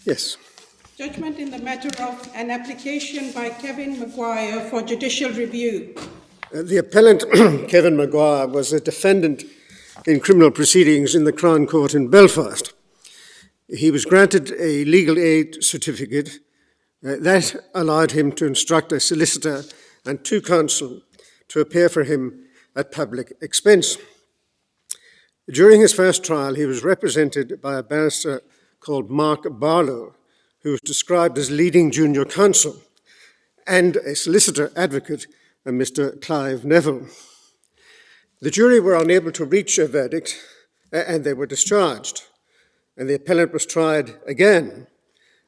Yes. Judgment in the matter of an application by Kevin Maguire for judicial review. The appellant, Kevin Maguire, was a defendant in criminal proceedings in the Crown Court in Belfast. He was granted a legal aid certificate that allowed him to instruct a solicitor and two counsel to appear for him at public expense. During his first trial, he was represented by a barrister called Mr Barlow, who was described as leading junior counsel, and a solicitor-advocate, Mr Neville. The jury were unable to reach a verdict, and they were discharged, and the appellant was tried again.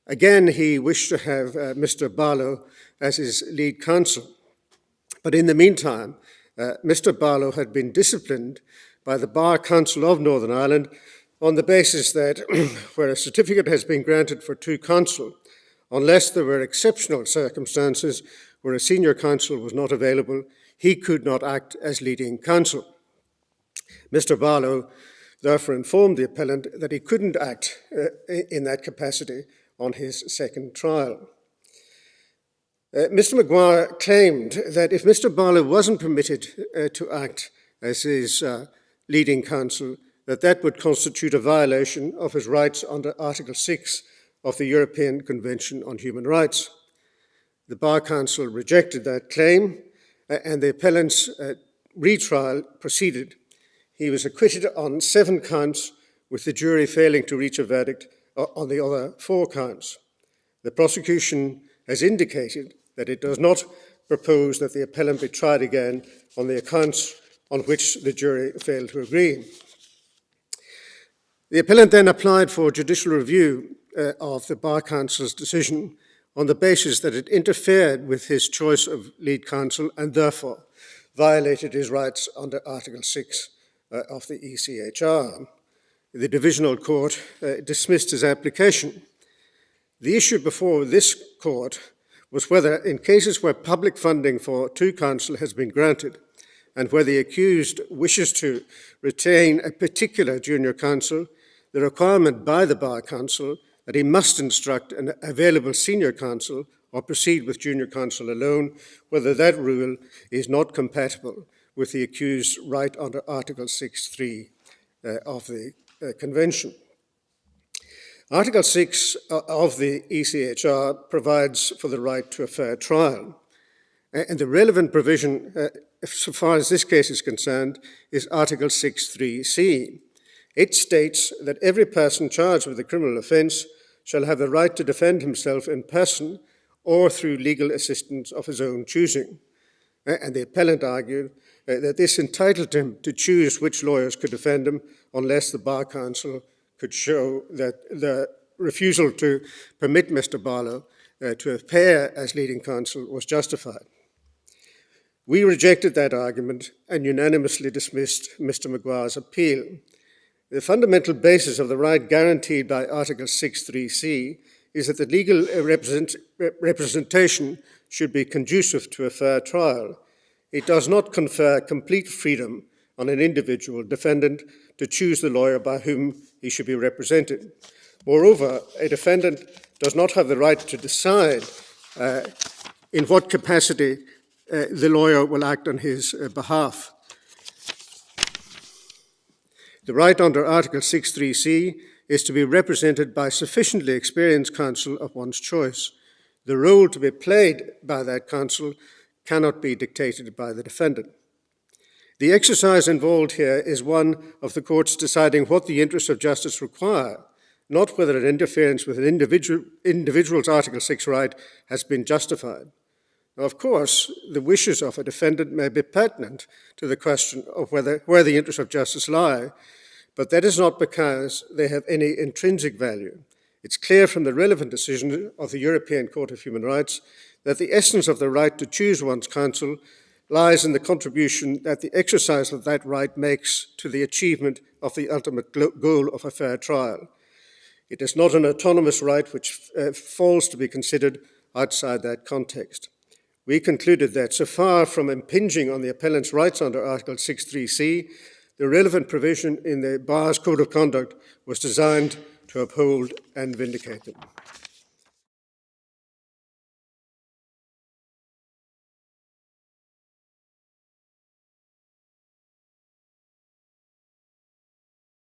Again, he wished to have Mr Barlow as his lead counsel, but in the meantime, Mr Barlow had been disciplined by the Bar Council of Northern Ireland on the basis that where a certificate has been granted for two counsel, unless there were exceptional circumstances where a senior counsel was not available, he could not act as leading counsel. Mr Barlow therefore informed the appellant that he couldn't act in that capacity on his second trial. Mr Maguire claimed that if Mr Barlow wasn't permitted to act as his leading counsel, that would constitute a violation of his rights under Article 6 of the European Convention on Human Rights. The Bar Council rejected that claim, and the appellant's retrial proceeded. He was acquitted on 7 counts, with the jury failing to reach a verdict on the other 4 counts. The prosecution has indicated that it does not propose that the appellant be tried again on the accounts on which the jury failed to agree. The appellant then applied for judicial review of the Bar Council's decision on the basis that it interfered with his choice of lead counsel and therefore violated his rights under Article 6 of the ECHR. The Divisional Court dismissed his application. The issue before this court was whether, in cases where public funding for two counsel has been granted and where the accused wishes to retain a particular junior counsel, the requirement by the Bar Council that he must instruct an available senior counsel or proceed with junior counsel alone, whether that rule is not compatible with the accused's right under Article 6.3 of the Convention. Article 6 of the ECHR provides for the right to a fair trial, and the relevant provision, so far as this case is concerned, is Article 6.3c. It states that every person charged with a criminal offence shall have the right to defend himself in person or through legal assistance of his own choosing. And the appellant argued that this entitled him to choose which lawyers could defend him unless the Bar Council could show that the refusal to permit Mr Barlow to appear as leading counsel was justified. We rejected that argument and unanimously dismissed Mr Maguire's appeal. The fundamental basis of the right guaranteed by Article 6.3c is that the legal representation should be conducive to a fair trial. It does not confer complete freedom on an individual defendant to choose the lawyer by whom he should be represented. Moreover, a defendant does not have the right to decide in what capacity the lawyer will act on his behalf. The right under Article 6.3c is to be represented by sufficiently experienced counsel of one's choice. The role to be played by that counsel cannot be dictated by the defendant. The exercise involved here is one of the courts deciding what the interests of justice require, not whether an interference with an individual's Article 6 right has been justified. Now, of course, the wishes of a defendant may be pertinent to the question of where the interests of justice lie, but that is not because they have any intrinsic value. It's clear from the relevant decision of the European Court of Human Rights that the essence of the right to choose one's counsel lies in the contribution that the exercise of that right makes to the achievement of the ultimate goal of a fair trial. It is not an autonomous right which falls to be considered outside that context. We concluded that so far from impinging on the appellant's rights under Article 6.3c, the relevant provision in the Bar's Code of Conduct was designed to uphold and vindicate them.